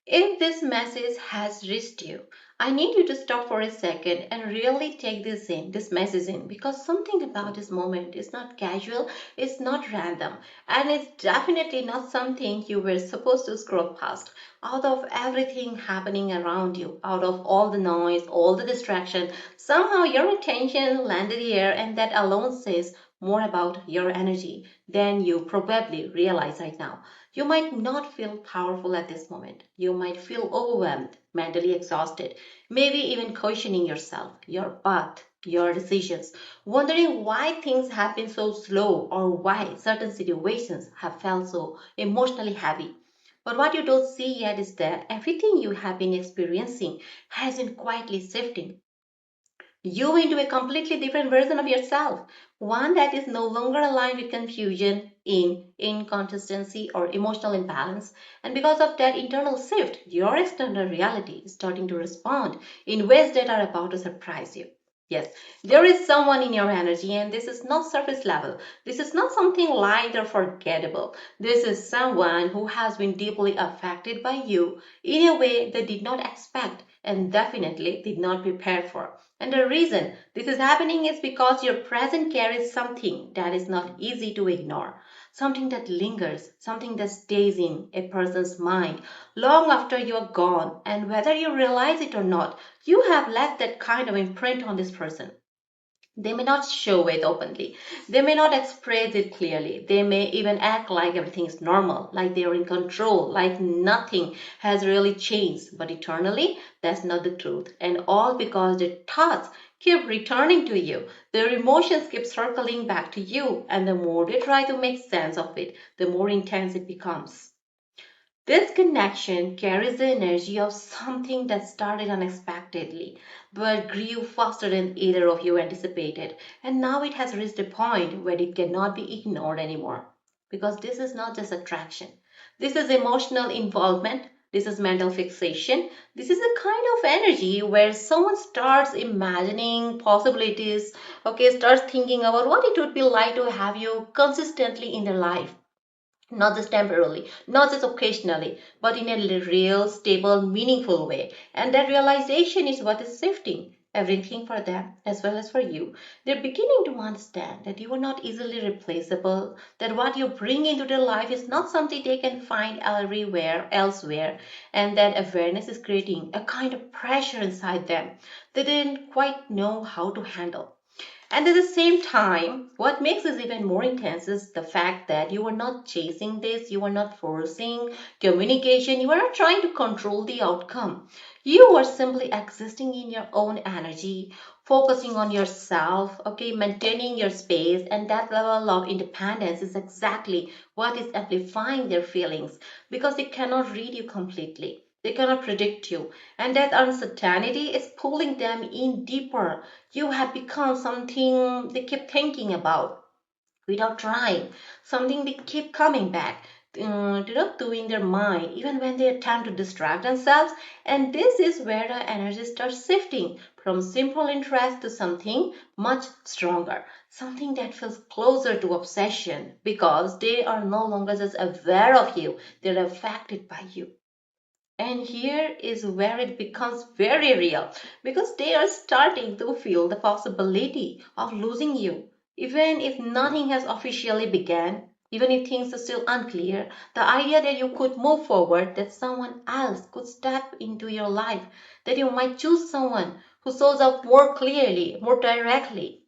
If this message has reached you, I need you to stop for a second and really take this message in, because something about this moment is not casual, it's not random, and it's definitely not something you were supposed to scroll past. Out of everything happening around you, out of all the noise, all the distraction, somehow your attention landed here, and that alone says more about your energy than you probably realize right now. You might not feel powerful at this moment. You might feel overwhelmed, mentally exhausted, maybe even questioning yourself, your path, your decisions, wondering why things have been so slow or why certain situations have felt so emotionally heavy. But what you don't see yet is that everything you have been experiencing has been quietly shifting you into a completely different version of yourself, one that is no longer aligned with confusion, inconsistency, or emotional imbalance. And because of that internal shift, your external reality is starting to respond in ways that are about to surprise you. Yes, there is someone in your energy, and this is not surface level. This is not something light or forgettable. This is someone who has been deeply affected by you in a way they did not expect and definitely did not prepare for. And the reason this is happening is because your present carries something that is not easy to ignore, something that lingers, something that stays in a person's mind long after you are gone. And whether you realize it or not, you have left that kind of imprint on this person. They may not show it openly. They may not express it clearly. They may even act like everything is normal, like they are in control, like nothing has really changed. But eternally, that's not the truth. And all because their thoughts keep returning to you. Their emotions keep circling back to you. And the more they try to make sense of it, the more intense it becomes. This connection carries the energy of something that started unexpectedly but grew faster than either of you anticipated. And now it has reached a point where it cannot be ignored anymore. Because this is not just attraction, this is emotional involvement. This is mental fixation. This is a kind of energy where someone starts imagining possibilities, okay, starts thinking about what it would be like to have you consistently in their life, not just temporarily, not just occasionally, but in a real, stable, meaningful way. And that realization is what is shifting everything for them as well as for you. They're beginning to understand that you are not easily replaceable, that what you bring into their life is not something they can find everywhere elsewhere, and that awareness is creating a kind of pressure inside them they didn't quite know how to handle. And at the same time, what makes this even more intense is the fact that you are not chasing this, you are not forcing communication, you are not trying to control the outcome. You are simply existing in your own energy, focusing on yourself, okay, maintaining your space, and that level of independence is exactly what is amplifying their feelings because they cannot read you completely. They cannot predict you, and that uncertainty is pulling them in deeper. You have become something they keep thinking about without trying, something they keep coming back to in their mind, even when they attempt to distract themselves. And this is where the energy starts shifting from simple interest to something much stronger, something that feels closer to obsession because they are no longer just aware of you, they're affected by you. And here is where it becomes very real because they are starting to feel the possibility of losing you. Even if nothing has officially begun, even if things are still unclear, the idea that you could move forward, that someone else could step into your life, that you might choose someone who shows up more clearly, more directly,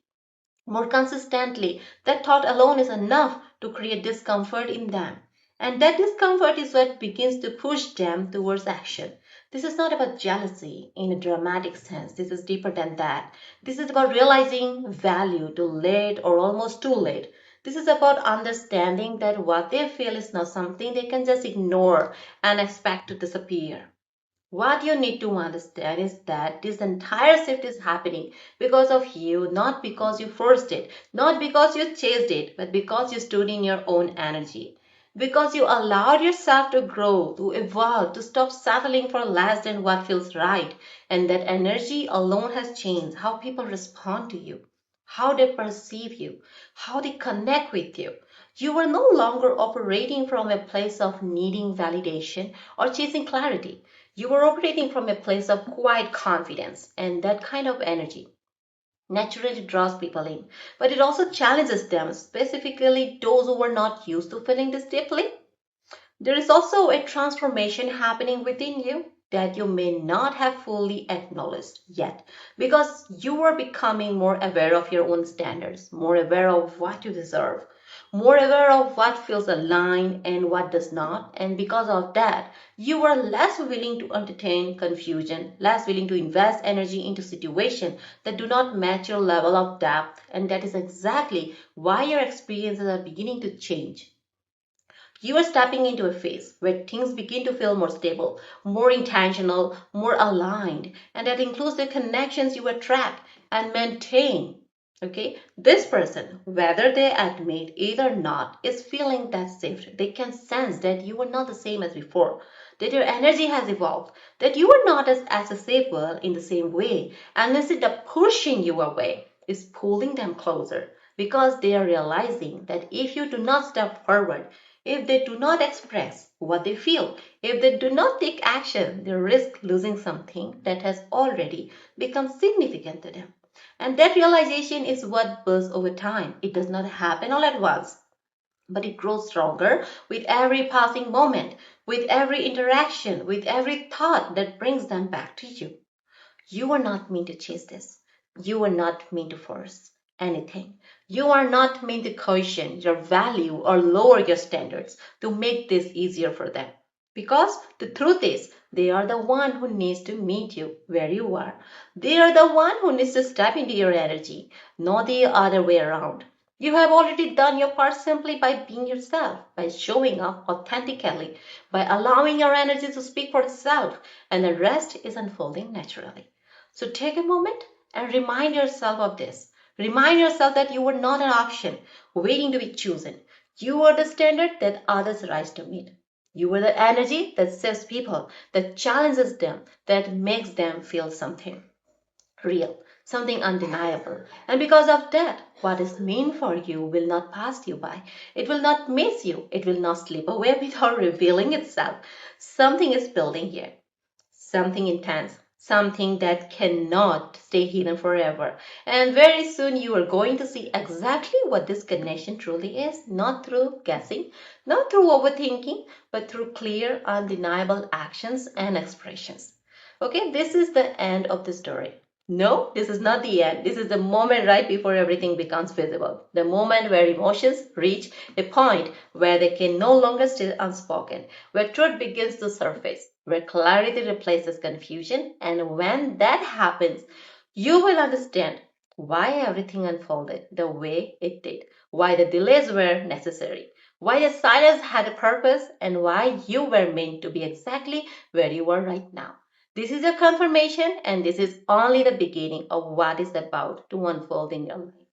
more consistently, that thought alone is enough to create discomfort in them. And that discomfort is what begins to push them towards action. This is not about jealousy in a dramatic sense. This is deeper than that. This is about realizing value too late or almost too late. This is about understanding that what they feel is not something they can just ignore and expect to disappear. What you need to understand is that this entire shift is happening because of you, not because you forced it, not because you chased it, but because you stood in your own energy. Because you allowed yourself to grow, to evolve, to stop settling for less than what feels right. And that energy alone has changed how people respond to you, how they perceive you, how they connect with you. You were no longer operating from a place of needing validation or chasing clarity. You were operating from a place of quiet confidence, and that kind of energy naturally draws people in. But it also challenges them, specifically those who were not used to feeling this deeply. There is also a transformation happening within you that you may not have fully acknowledged yet because you are becoming more aware of your own standards, more aware of what you deserve, more aware of what feels aligned and what does not. And because of that, you are less willing to entertain confusion, less willing to invest energy into situations that do not match your level of depth. And that is exactly why your experiences are beginning to change. You are stepping into a phase where things begin to feel more stable, more intentional, more aligned, and that includes the connections you attract and maintain. Okay, this person, whether they admit it or not, is feeling that shift. They can sense that you are not the same as before, that your energy has evolved, that you are not as accessible in the same way, and instead of pushing you away, is pulling them closer because they are realizing that if you do not step forward, if they do not express what they feel, if they do not take action, they risk losing something that has already become significant to them. And that realization is what builds over time. It does not happen all at once, but it grows stronger with every passing moment, with every interaction, with every thought that brings them back to you. You are not meant to chase this. You are not meant to force anything. You are not meant to caution your value or lower your standards to make this easier for them. Because the truth is, they are the one who needs to meet you where you are. They are the one who needs to step into your energy, not the other way around. You have already done your part simply by being yourself, by showing up authentically, by allowing your energy to speak for itself, and the rest is unfolding naturally. So take a moment and remind yourself of this. Remind yourself that you are not an option waiting to be chosen. You are the standard that others rise to meet. You are the energy that saves people, that challenges them, that makes them feel something real, something undeniable. And because of that, what is meant for you will not pass you by. It will not miss you. It will not slip away without revealing itself. Something is building here, something intense, something that cannot stay hidden forever. And very soon you are going to see exactly what this connection truly is, not through guessing, not through overthinking, but through clear, undeniable actions and expressions. Okay, this is the end of the story. No, this is not the end. This is the moment right before everything becomes visible. The moment where emotions reach a point where they can no longer stay unspoken, where truth begins to surface, where clarity replaces confusion. And when that happens, you will understand why everything unfolded the way it did, why the delays were necessary, why the silence had a purpose, and why you were meant to be exactly where you are right now. This is a confirmation, and this is only the beginning of what is about to unfold in your life.